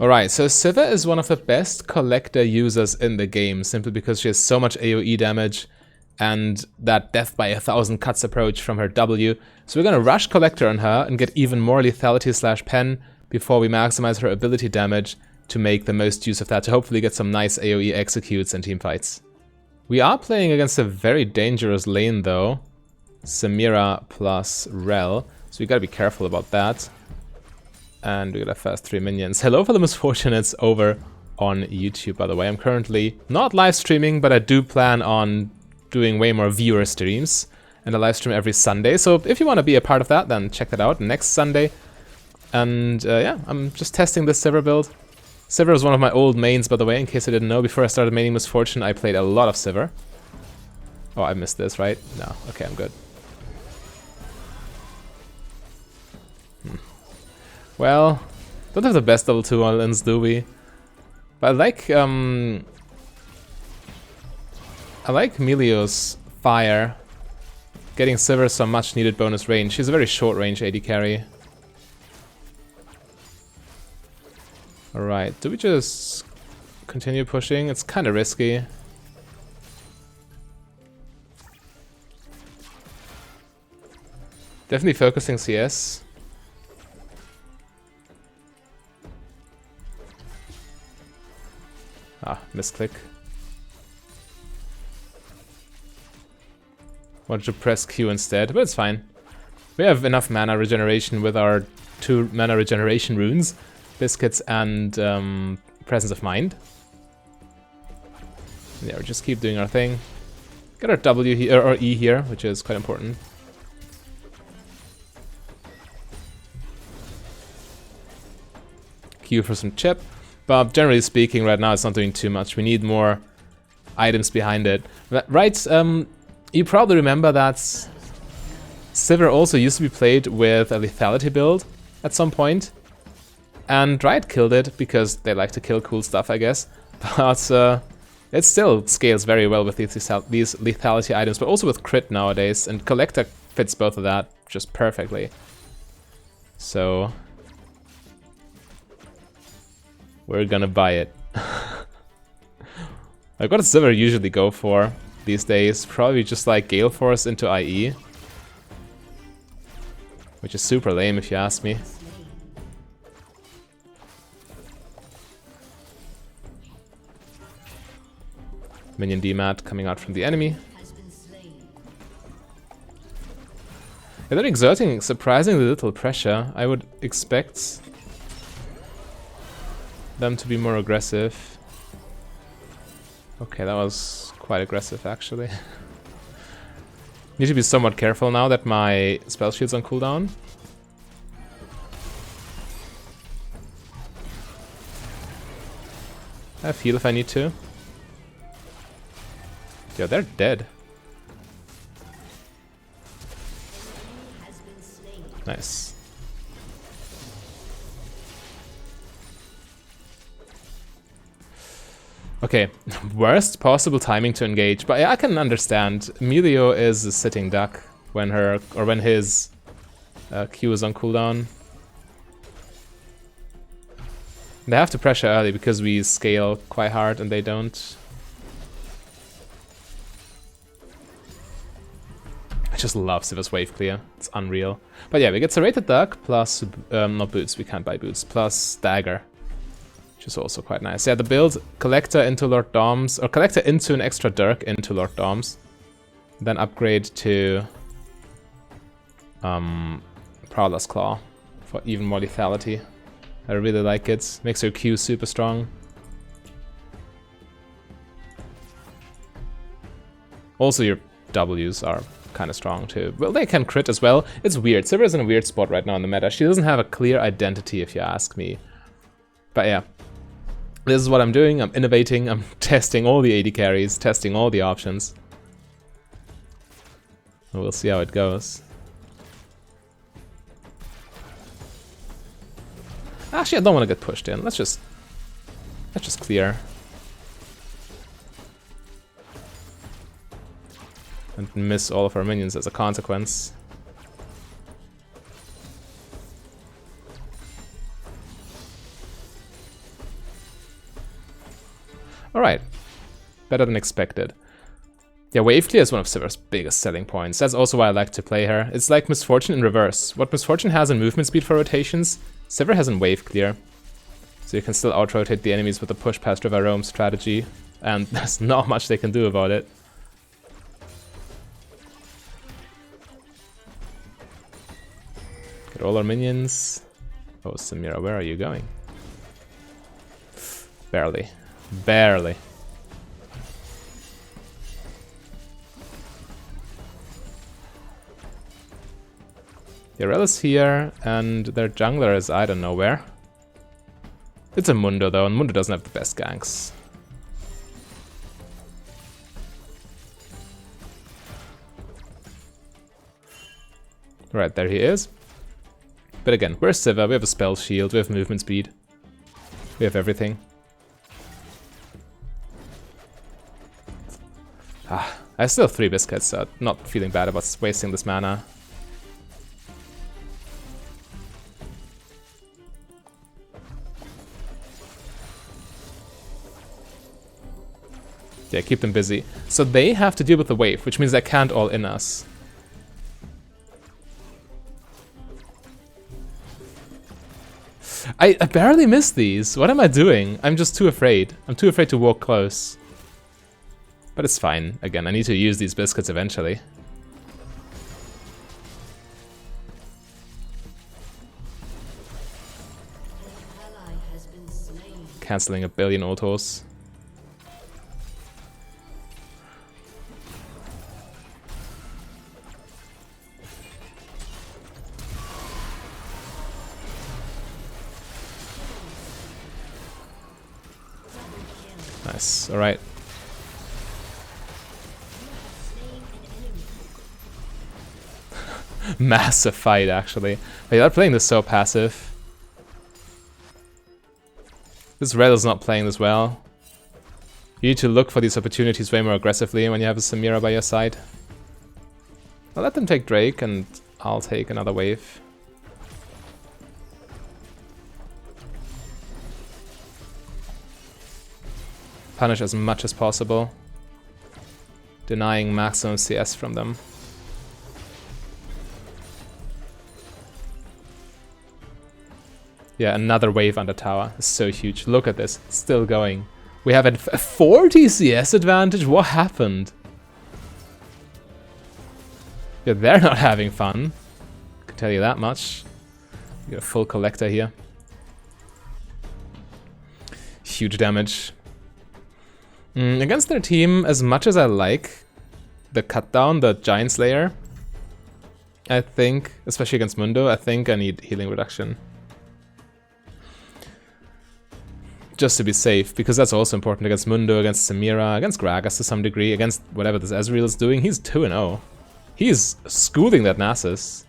Alright, so Sivir is one of the best collector users in the game, simply because she has so much AoE damage and that death by 1,000 cuts approach from her W. So we're gonna rush collector on her and get even more lethality slash pen before we maximize her ability damage to make the most use of that, to hopefully get some nice AoE executes in teamfights. We are playing against a very dangerous lane though, Samira plus Rel, so we gotta be careful about that. And we got a fast 3 minions. Hello for the misfortunates over on YouTube, by the way. I'm currently not live streaming, but I do plan on doing way more viewer streams. And I live stream every Sunday, so if you want to be a part of that, then check that out next Sunday. And yeah, I'm just testing this Sivir build. Sivir was one of my old mains, by the way, in case I didn't know. Before I started maining Misfortune, I played a lot of Sivir. Oh, I missed this, right? No, okay, I'm good. Well, don't have the best level 2 islands, do we? But I like Melio's fire. Getting Sivir some much needed bonus range. She's a very short range AD carry. Alright, do we just continue pushing? It's kind of risky. Definitely focusing CS. Ah, misclick. Wanted to press Q instead, but it's fine. We have enough mana regeneration with our 2 mana regeneration runes, Biscuits and Presence of Mind. Yeah, we just keep doing our thing. Get our W here, or E here, which is quite important. Q for some chip. But generally speaking, right now it's not doing too much. We need more items behind it. Right, you probably remember that Sivir also used to be played with a lethality build at some point. And Riot killed it, because they like to kill cool stuff, I guess. But it still scales very well with these lethality items, but also with crit nowadays. And Collector fits both of that just perfectly. So we're gonna buy it. Like, what does Sivir usually go for these days? Probably just like Gale Force into IE. Which is super lame if you ask me. Minion DMAT coming out from the enemy. Yeah, they're exerting surprisingly little pressure. I would expect them to be more aggressive. Okay, that was quite aggressive actually. Need to be somewhat careful now that my spell shield's on cooldown. I have heal if I need to. Yo, they're dead. Nice. Okay, worst possible timing to engage, but yeah, I can understand. Melio is a sitting duck when when his Q is on cooldown. They have to pressure early because we scale quite hard and they don't. I just love Sivir's wave clear. It's unreal. But yeah, we get Serrated Duck plus not boots. We can't buy boots. Plus dagger. Which is also quite nice. Yeah, the build Collector into Lord Doms, or Collector into an extra Dirk into Lord Doms. Then upgrade to Prowler's Claw for even more lethality. I really like it. Makes your Q super strong. Also your Ws are kind of strong too. Well, they can crit as well. It's weird. Sivir is in a weird spot right now in the meta. She doesn't have a clear identity if you ask me. But yeah. This is what I'm doing. I'm innovating. I'm testing all the AD carries, testing all the options. And we'll see how it goes. Actually, I don't want to get pushed in. Let's just clear. And miss all of our minions as a consequence. Alright. Better than expected. Yeah, wave clear is one of Sivir's biggest selling points. That's also why I like to play her. It's like Miss Fortune in reverse. What Miss Fortune has in movement speed for rotations, Sivir has in wave clear. So you can still out-rotate the enemies with the push past River Roam strategy. And there's not much they can do about it. Get all our minions. Oh, Samira, where are you going? Barely. Barely. Yorella's here, and their jungler is I don't know where. It's a Mundo though, and Mundo doesn't have the best ganks. Right, there he is. But again, we're Sivir, we have a spell shield, we have movement speed. We have everything. I still have 3 biscuits, so not feeling bad about wasting this mana. Yeah, keep them busy. So they have to deal with the wave, which means they can't all in us. I barely missed these. What am I doing? I'm just too afraid. I'm too afraid to walk close. But it's fine. Again, I need to use these biscuits eventually. Cancelling a billion autos. Nice, alright. Massive fight, actually. Wait, they're playing this so passive. This red is not playing this well. You need to look for these opportunities way more aggressively when you have a Samira by your side. I'll let them take Drake, and I'll take another wave. Punish as much as possible. Denying maximum CS from them. Yeah, another wave under tower. It's so huge. Look at this. It's still going. We have a 40 CS advantage? What happened? Yeah, they're not having fun. I can tell you that much. We got a full collector here. Huge damage. Against their team, as much as I like the cut down, the Giant Slayer, I think, especially against Mundo, I think I need healing reduction. Just to be safe, because that's also important against Mundo, against Samira, against Gragas to some degree, against whatever this Ezreal is doing. He's 2-0. He's schooling that Nasus.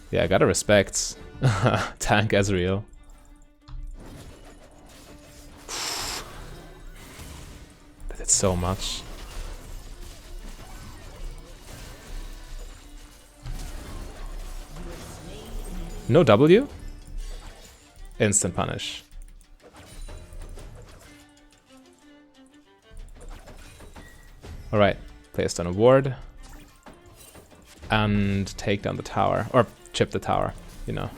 Yeah, I gotta respect tank Ezreal. But it's so much. No W? Instant punish. Alright, placed on a ward. And take down the tower. Or chip the tower, you know.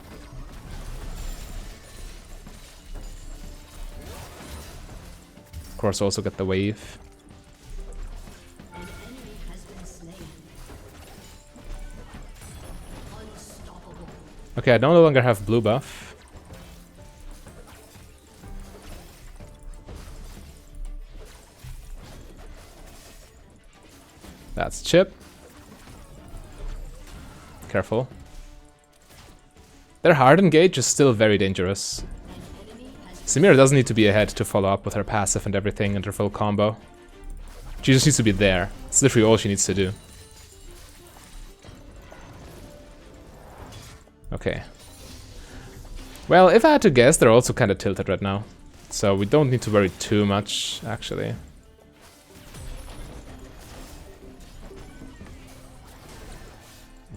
Of course, also get the wave. Okay, I no longer have blue buff. That's chip. Careful. Their hard engage is still very dangerous. Samira doesn't need to be ahead to follow up with her passive and everything and her full combo. She just needs to be there. It's literally all she needs to do. Okay. Well, if I had to guess, they're also kind of tilted right now. So we don't need to worry too much, actually.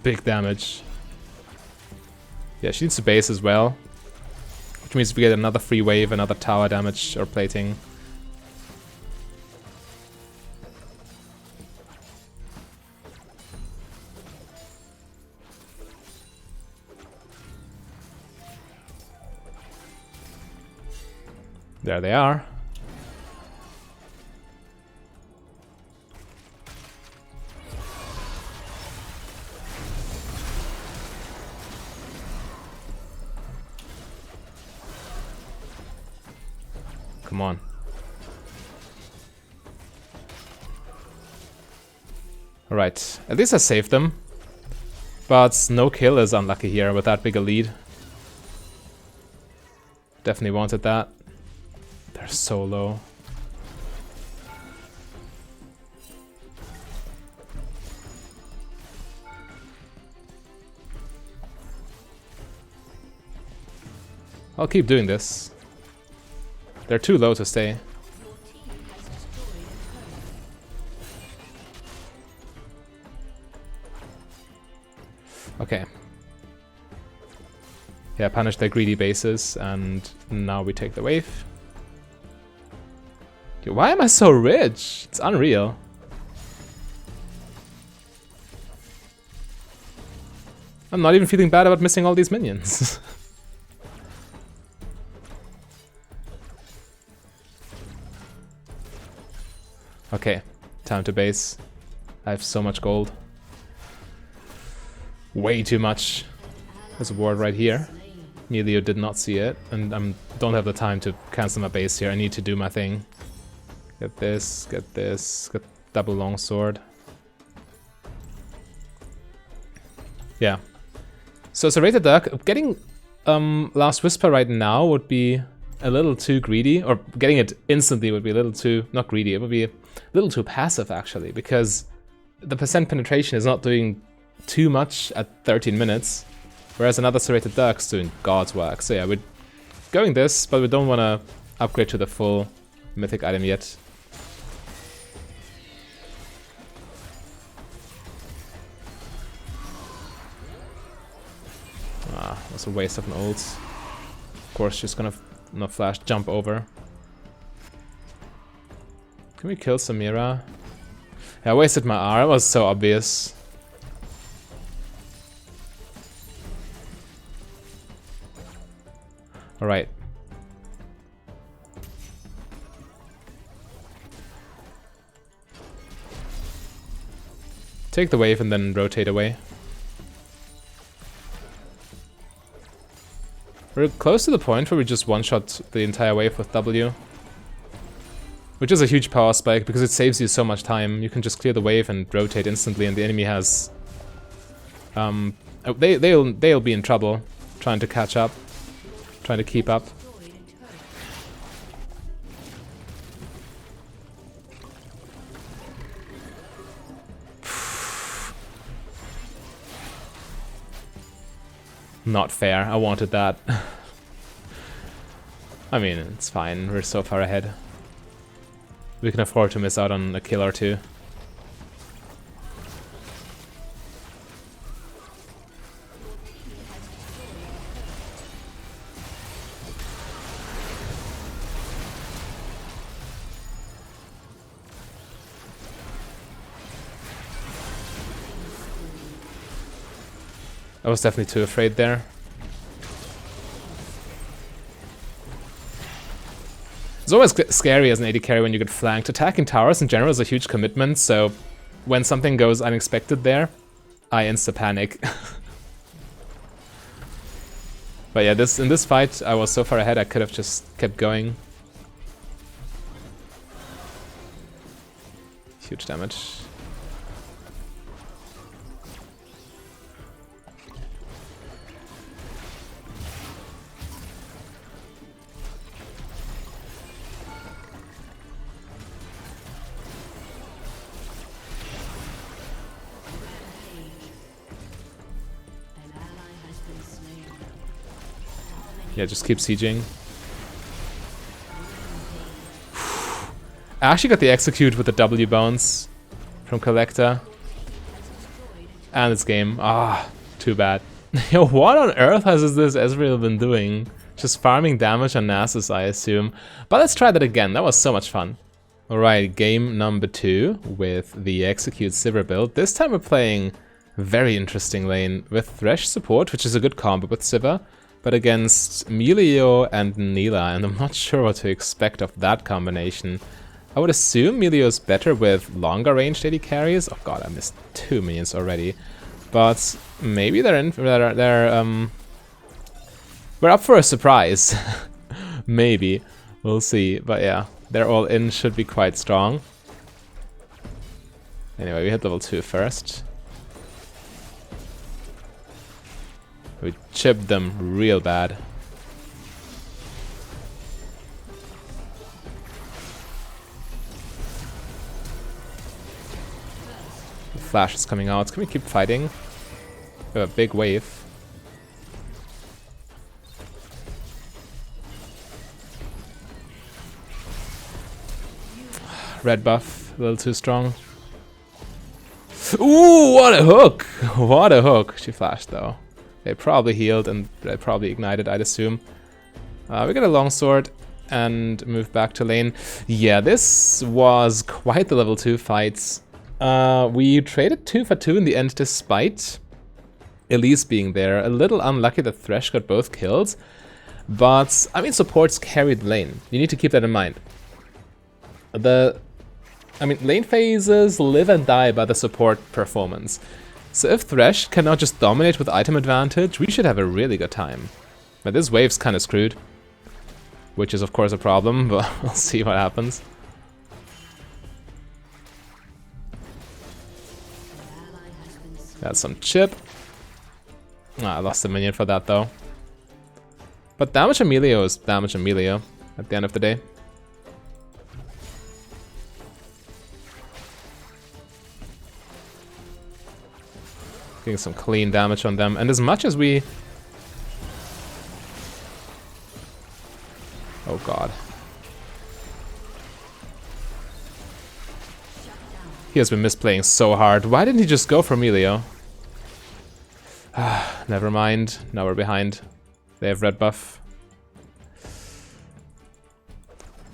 Big damage. Yeah, she needs to base as well. which means we get another free wave, another tower damage or plating. There they are. Come on. Alright, at least I saved them. But no kill is unlucky here with that big a lead. Definitely wanted that. They're so low. I'll keep doing this. They're too low to stay. Okay. Yeah, punish their greedy bases, and now we take the wave. Dude, why am I so rich? It's unreal. I'm not even feeling bad about missing all these minions. Okay, time to base. I have so much gold. Way too much. There's a ward right here. Melio did not see it, and I don't have the time to cancel my base here. I need to do my thing. Get this, get double longsword. Yeah. So Serrated Duck, getting Last Whisper right now would be a little too greedy, or getting it instantly would be a little too, not greedy, it would be a little too passive actually, because the percent penetration is not doing too much at 13 minutes, whereas another Serrated Duck's doing God's work. So yeah, we're going this, but we don't want to upgrade to the full mythic item yet. Ah, that's a waste of an ult. Of course, just gonna not flash, jump over. Can we kill Samira? Yeah, I wasted my R, it was so obvious. Alright. Take the wave and then rotate away. We're close to the point where we just one-shot the entire wave with W. Which is a huge power spike because it saves you so much time. You can just clear the wave and rotate instantly, and the enemy has... they'll be in trouble trying to catch up, trying to keep up. Not fair, I wanted that. I mean, it's fine, we're so far ahead. We can afford to miss out on a kill or two. I was definitely too afraid there. It's always scary as an AD carry when you get flanked. Attacking towers in general is a huge commitment, so when something goes unexpected there, I insta-panic. But yeah, in this fight, I was so far ahead I could have just kept going. Huge damage. Yeah, just keep sieging. I actually got the execute with the W bounce from Collector. And it's game. Ah, too bad. Yo, what on earth has this Ezreal been doing Just farming damage on Nasus, I assume. But let's try that again. That was so much fun. Alright, game number 2 with the Execute Sivir build. This time we're playing very interesting lane with Thresh support, which is a good combo with Sivir, but against Melio and Nila, and I'm not sure what to expect of that combination. I would assume Melio's better with longer ranged AD carries. Oh god, I missed 2 minions already. But maybe we're up for a surprise. Maybe. We'll see. But yeah, they're all in, should be quite strong. Anyway, we hit level 2 first. We chipped them real bad. The flash is coming out. Can we keep fighting? We have a big wave. Red buff, a little too strong. Ooh, what a hook! What a hook! She flashed though. They probably healed and they probably ignited, I'd assume. We got a longsword and move back to lane. Yeah, this was quite the level 2 fights. We traded 2 for 2 in the end despite Elise being there. A little unlucky that Thresh got both kills. But, I mean, supports carried lane. You need to keep that in mind. Lane phases live and die by the support performance. So if Thresh cannot just dominate with item advantage, we should have a really good time. But this wave's kind of screwed. Which is of course a problem, but we'll see what happens. Got some chip. I lost a minion for that though. But damage Emilio is damage Emilio at the end of the day. Getting some clean damage on them, and as much as we... Oh god. He has been misplaying so hard. Why didn't he just go for Melio? Never mind. Now we're behind. They have red buff.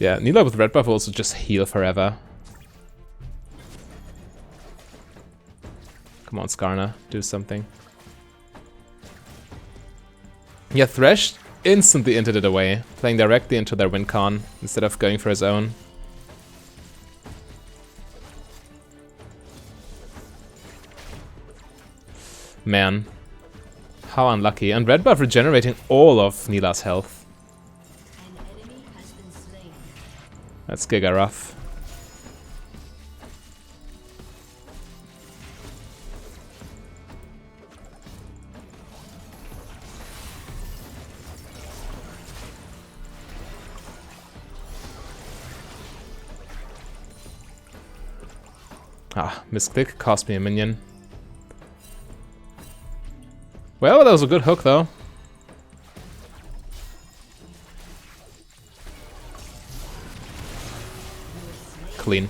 Yeah, Nila with red buff will also just heal forever. Come on, Skarna, do something. Yeah, Thresh instantly entered it away, playing directly into their win con instead of going for his own. Man, how unlucky. And red buff regenerating all of Nila's health. That's giga rough. Misclick cost me a minion. Well, that was a good hook though. Clean.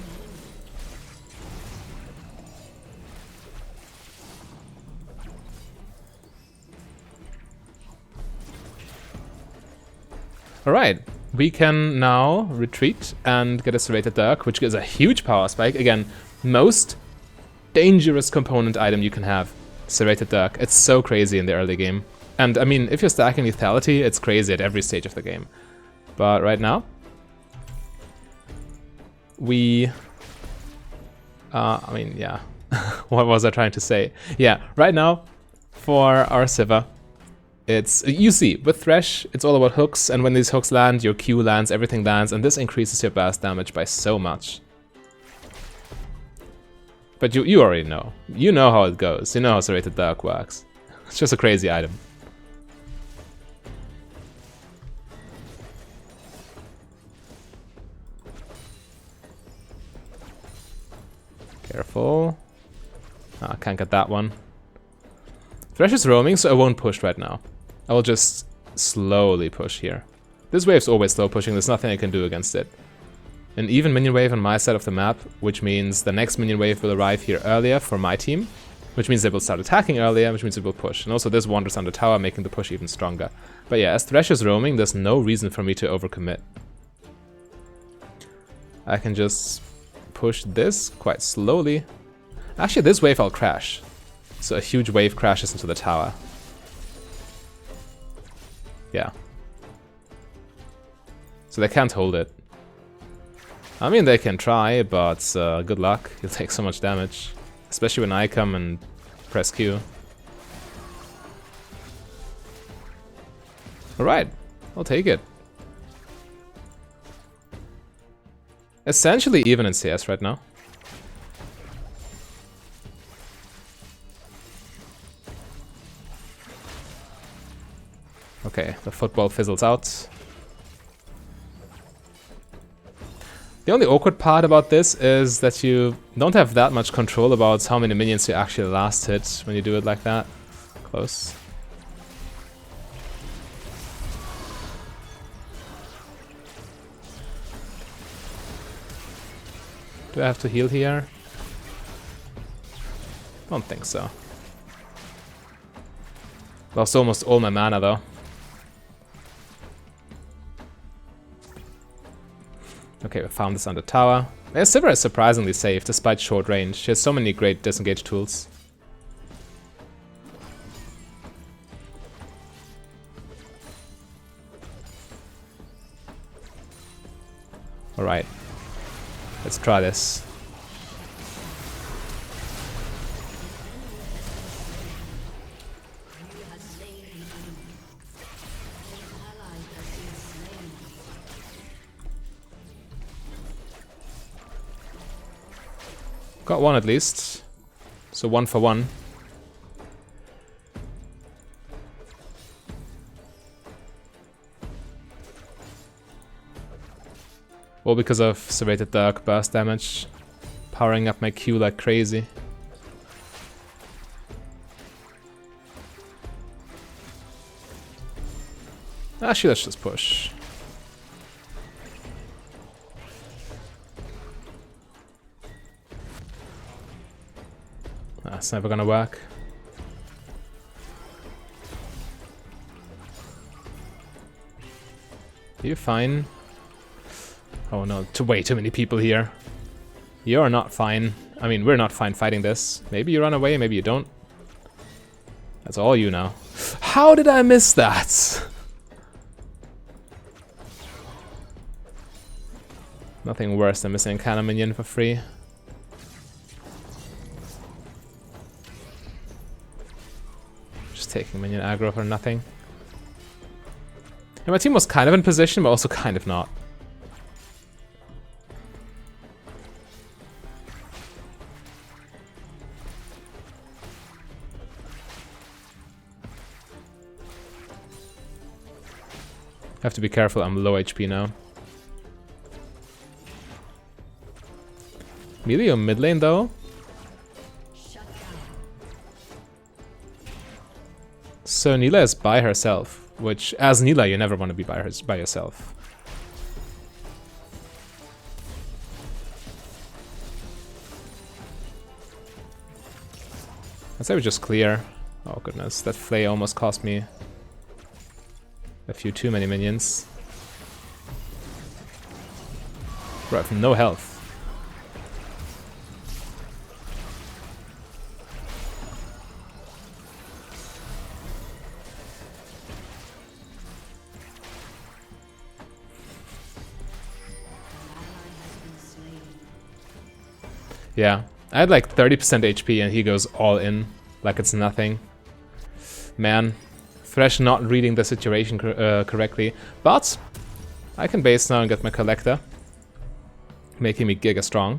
Alright, we can now retreat and get a Serrated Dirk, which gives a huge power spike. Again, most dangerous component item you can have. Serrated Dirk. It's so crazy in the early game. And I mean, if you're stacking Lethality, it's crazy at every stage of the game. But right now, we... yeah. What was I trying to say? Yeah, right now, for our Sivir, it's... You see, with Thresh, it's all about hooks, and when these hooks land, your Q lands, everything lands, and this increases your burst damage by so much. But you already know. You know how it goes. You know how Serrated Dirk works. It's just a crazy item. Careful. I can't get that one. Thresh is roaming, so I won't push right now. I will just slowly push here. This wave's always slow pushing. There's nothing I can do against it. An even minion wave on my side of the map, which means the next minion wave will arrive here earlier for my team, which means they will start attacking earlier, which means it will push. And also this wanders on the tower, making the push even stronger. But yeah, as Thresh is roaming, there's no reason for me to overcommit. I can just push this quite slowly. Actually, this wave I'll crash. So a huge wave crashes into the tower. Yeah. So they can't hold it. I mean, they can try, but good luck. You'll take so much damage. Especially when I come and press Q. Alright, I'll take it. Essentially even in CS right now. Okay, the football fizzles out. The only awkward part about this is that you don't have that much control about how many minions you actually last hit when you do it like that. Close. Do I have to heal here? Don't think so. Lost almost all my mana though. Okay, we found this on the tower. Yeah, Sivir is surprisingly safe despite short range. She has so many great disengage tools. Alright. Let's try this. Got one at least. So 1 for 1. All because of Serrated Dark burst damage. Powering up my Q like crazy. Actually, let's just push. That's never gonna work. Are you fine? Oh no, way too many people here. You're not fine. I mean, we're not fine fighting this. Maybe you run away, maybe you don't. That's all you know. How did I miss that? Nothing worse than missing a cannon minion for free. Just taking minion aggro for nothing. And my team was kind of in position, but also kind of not. I have to be careful, I'm low HP now. Melee or mid lane though? So Nilah is by herself, which as Nilah you never want to be by yourself. I'd say we just clear. Oh goodness, that flay almost cost me a few too many minions. Bro, I have no health. Yeah, I had like 30% HP and he goes all in like it's nothing. Man. Thresh not reading the situation correctly, but I can base now and get my collector, making me giga strong.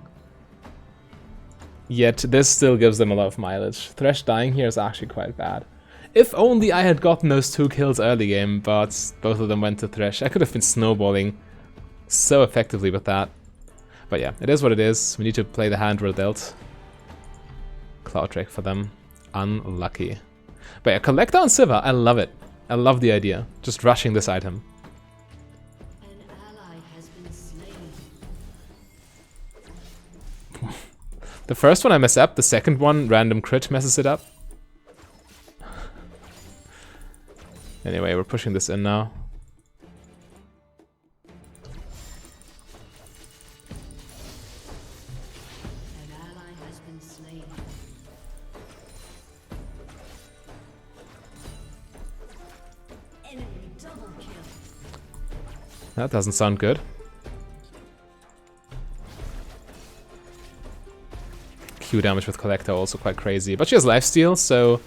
Yet this still gives them a lot of mileage. Thresh dying here is actually quite bad. If only I had gotten those 2 kills early game, but both of them went to Thresh. I could have been snowballing so effectively with that. But yeah, it is what it is. We need to play the hand we're dealt. Cloud Drake for them. Unlucky. But yeah, Collector on Sivir, I love it. I love the idea. Just rushing this item. The first one I mess up, the second one, random crit, messes it up. Anyway, we're pushing this in now. That doesn't sound good. Q damage with Collector also quite crazy. But she has lifesteal, so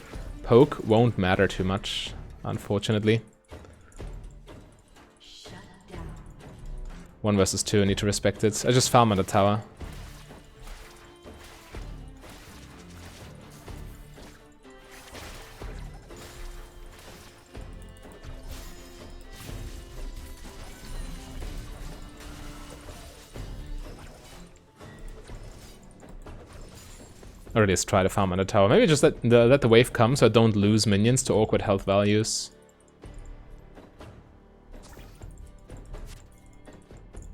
poke won't matter too much, unfortunately. 1 versus 2, I need to respect it. I just farm on the tower. Or at least try to farm on the tower. Maybe just let the wave come so I don't lose minions to awkward health values.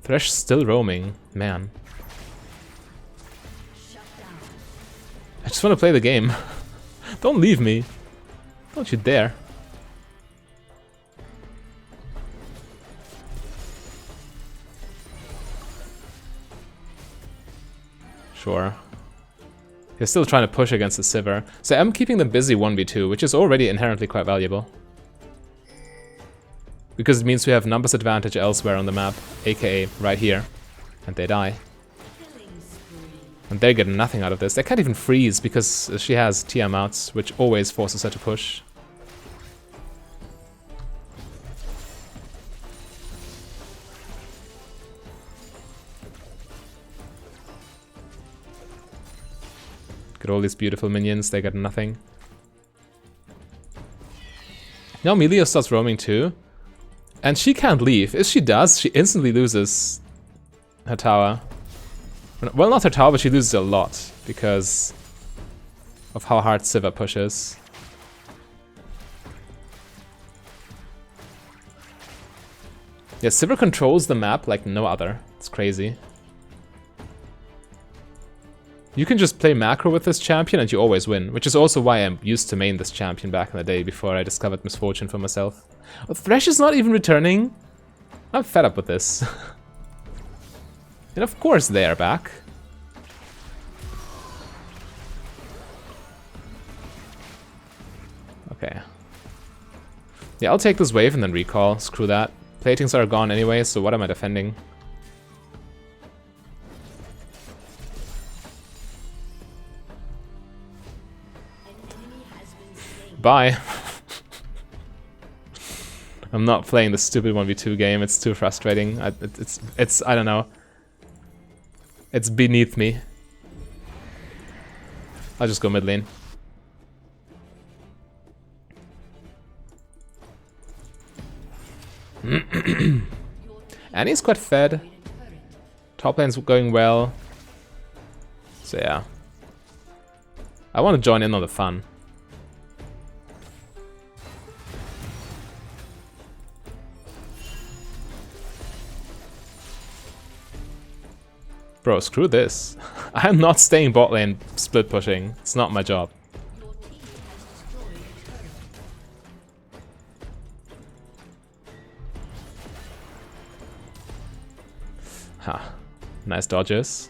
Thresh still roaming. Man. I just want to play the game. Don't leave me. Don't you dare. Sure. They're still trying to push against the Sivir. So I'm keeping them busy 1v2, which is already inherently quite valuable. Because it means we have numbers advantage elsewhere on the map, aka right here. And they die. And they get nothing out of this. They can't even freeze because she has TM outs, which always forces her to push. Get all these beautiful minions, they get nothing. Now Melio starts roaming too. And she can't leave. If she does, she instantly loses her tower. Well, not her tower, but she loses a lot because of how hard Sivir pushes. Yeah, Sivir controls the map like no other. It's crazy. You can just play macro with this champion and you always win, which is also why I used to main this champion back in the day before I discovered Misfortune for myself. Oh, Thresh is not even returning. I'm fed up with this. And of course they are back. Okay. Yeah, I'll take this wave and then recall. Screw that. Platings are gone anyway, so what am I defending? Bye. I'm not playing the stupid 1v2 game. It's too frustrating. It's I don't know. It's beneath me. I'll just go mid lane. Annie's quite fed. Top lane's going well. So yeah. I want to join in on the fun. Bro, screw this. I'm not staying bot lane split pushing. It's not my job. Ha. Nice dodges.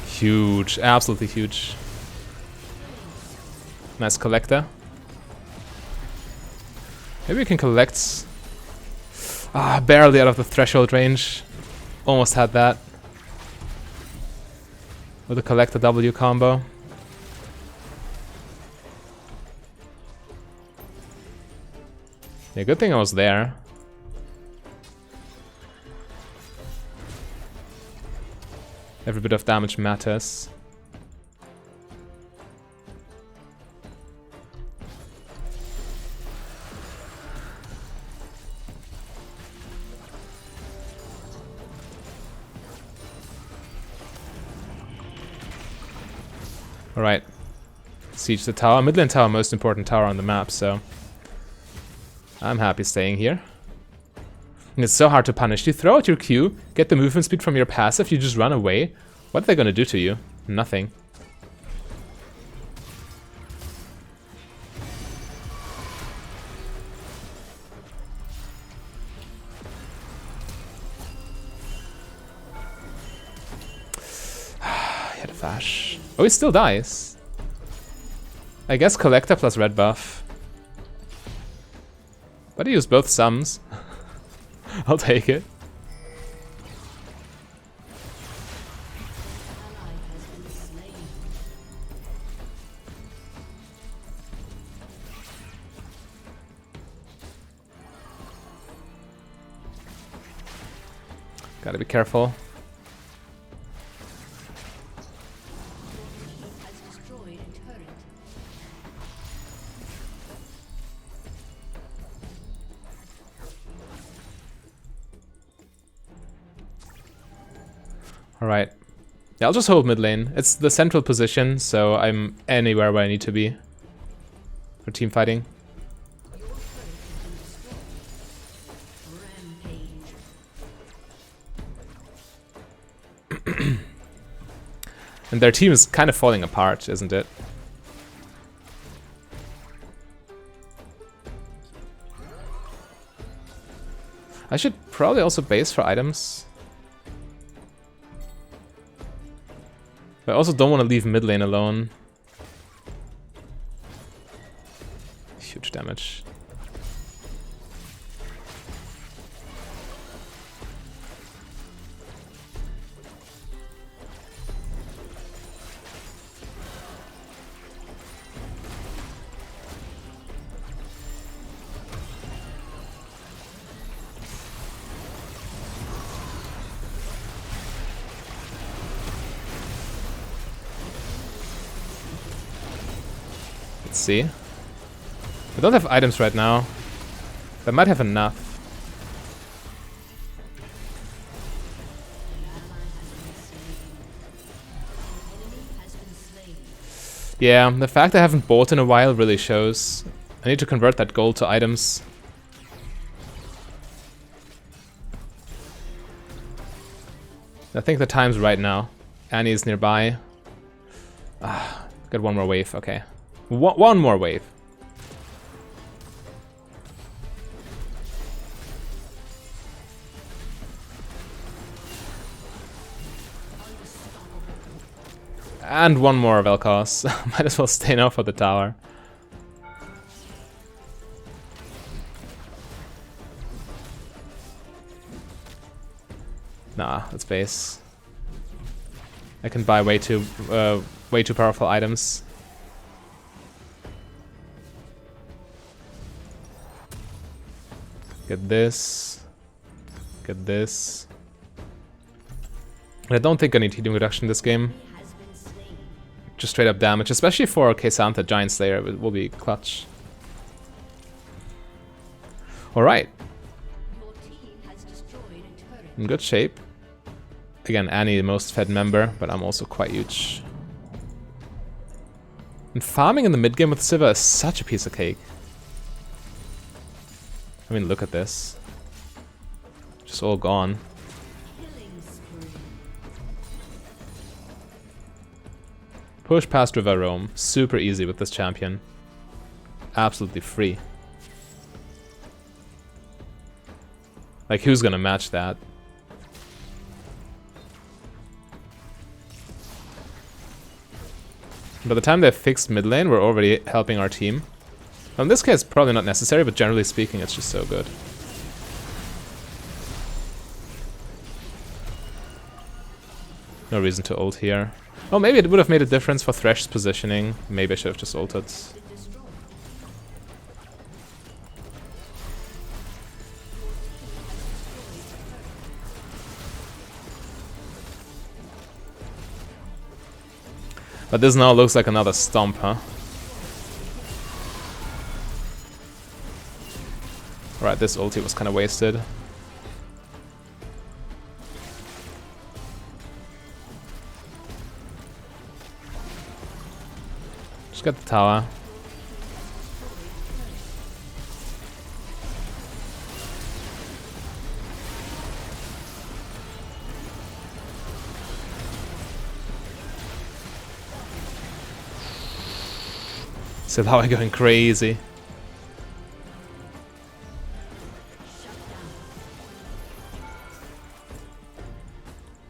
Huge, absolutely huge. Nice collector. Maybe we can collect. Ah, barely out of the threshold range. Almost had that. With a collector W combo. Yeah, good thing I was there. Every bit of damage matters. Alright. Siege the tower. Mid lane tower, most important tower on the map, so I'm happy staying here. And it's so hard to punish. You throw out your Q, get the movement speed from your passive, you just run away. What are they gonna do to you? Nothing. He had a flash. Oh, he still dies. I guess Collector plus red buff. But he used both sums. I'll take it. Gotta be careful. Alright. Yeah, I'll just hold mid lane. It's the central position, so I'm anywhere where I need to be for team fighting. And their team is kind of falling apart, isn't it? I should probably also base for items. But I also don't want to leave mid lane alone. Huge damage. See, I don't have items right now. I might have enough. Yeah, the fact I haven't bought in a while really shows. I need to convert that gold to items. I think the time's right now. Annie is nearby. Got one more wave, okay. One more wave. And one more Vel'Koz. Might as well stay now for the tower. Nah, let's base. I can buy way too powerful items. Get this. Get this. I don't think I need healing reduction this game. Just straight up damage, especially for K'Sante Giant Slayer, it will be clutch. Alright. In good shape. Again, Annie the most fed member, but I'm also quite huge. And farming in the mid game with Sivir is such a piece of cake. I mean, look at this. Just all gone. Push past River Rome. Super easy with this champion. Absolutely free. Like, who's gonna match that? By the time they've fixed mid lane, we're already helping our team. Well, in this case, probably not necessary, but generally speaking, it's just so good. No reason to ult here. Oh, maybe it would have made a difference for Thresh's positioning. Maybe I should have just ulted. But this now looks like another stomp, huh? Right, this ulti was kind of wasted. Just got the tower. So now I'm going crazy.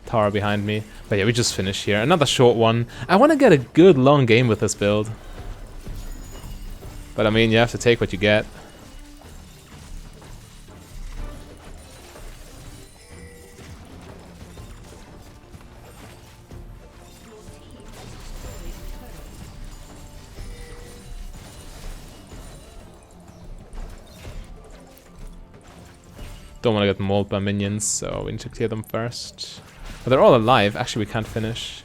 Tower behind me. But yeah, we just finished here. Another short one. I want to get a good long game with this build. But I mean, you have to take what you get. Don't want to get mauled by minions, so we need to clear them first. But they're all alive. Actually, we can't finish.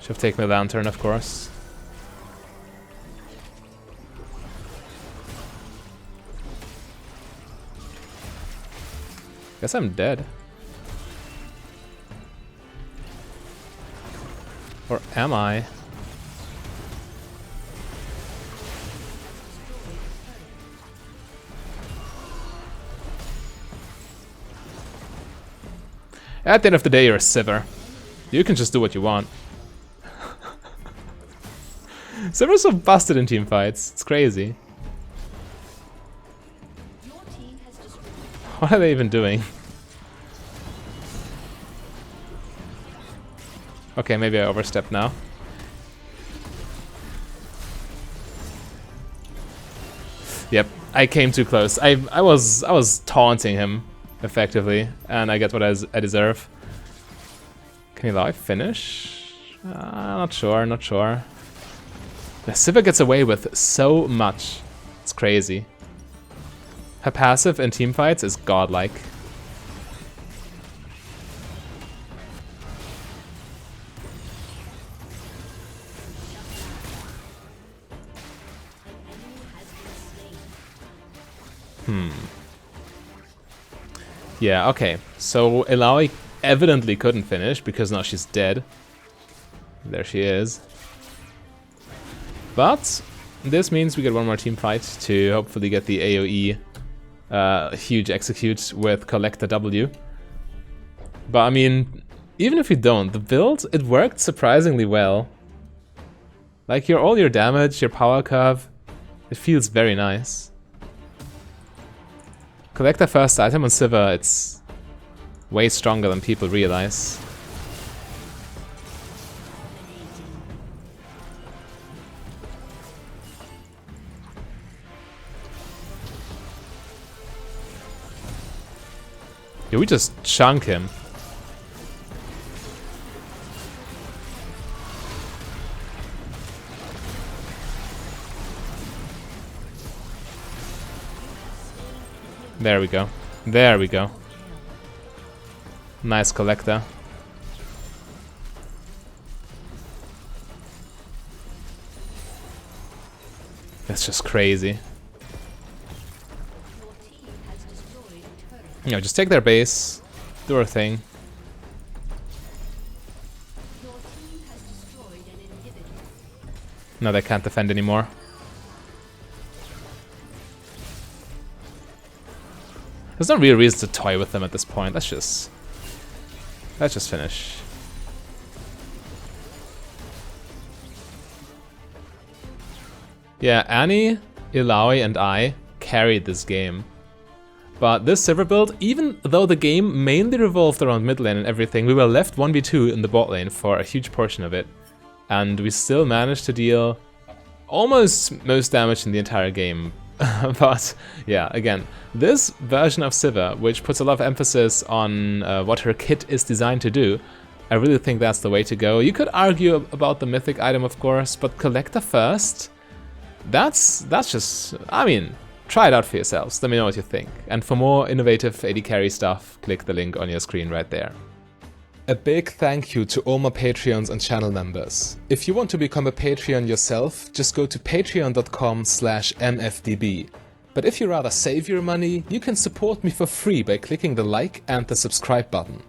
Should have taken the lantern, of course. Guess I'm dead. Or am I? At the end of the day, you're a Sivir. You can just do what you want. Sivir's so busted in team fights. It's crazy. What are they even doing? Okay, maybe I overstepped now. Yep, I came too close. I was taunting him effectively, and I get what I deserve. Can he live finish? Not sure, not sure. The Sivir gets away with so much. It's crazy. Her passive in teamfights is godlike. Yeah, okay. So Ilaoi evidently couldn't finish because now she's dead. There she is. But this means we get one more team fight to hopefully get the AoE huge execute with Collector W. But I mean, even if we don't, the build, it worked surprisingly well. Like all your damage, your power curve, it feels very nice. Collector first item on Sivir, it's way stronger than people realize. Yeah, we just chunk him. There we go. There we go. Nice Collector. That's just crazy. You know, just take their base, do our thing. No, they can't defend anymore. There's no real reason to toy with them at this point. Let's just finish. Yeah, Annie, Ilaoi, and I carried this game. But this Sivir build, even though the game mainly revolved around mid lane and everything, we were left 1v2 in the bot lane for a huge portion of it. And we still managed to deal almost most damage in the entire game. But yeah, again, this version of Sivir, which puts a lot of emphasis on what her kit is designed to do, I really think that's the way to go. You could argue about the mythic item, of course, but Collector first, that's just, I mean, try it out for yourselves. Let me know what you think. And for more innovative AD carry stuff, click the link on your screen right there. A big thank you to all my Patreons and channel members. If you want to become a Patreon yourself, just go to patreon.com/mfdb. But if you rather save your money, you can support me for free by clicking the like and the subscribe button.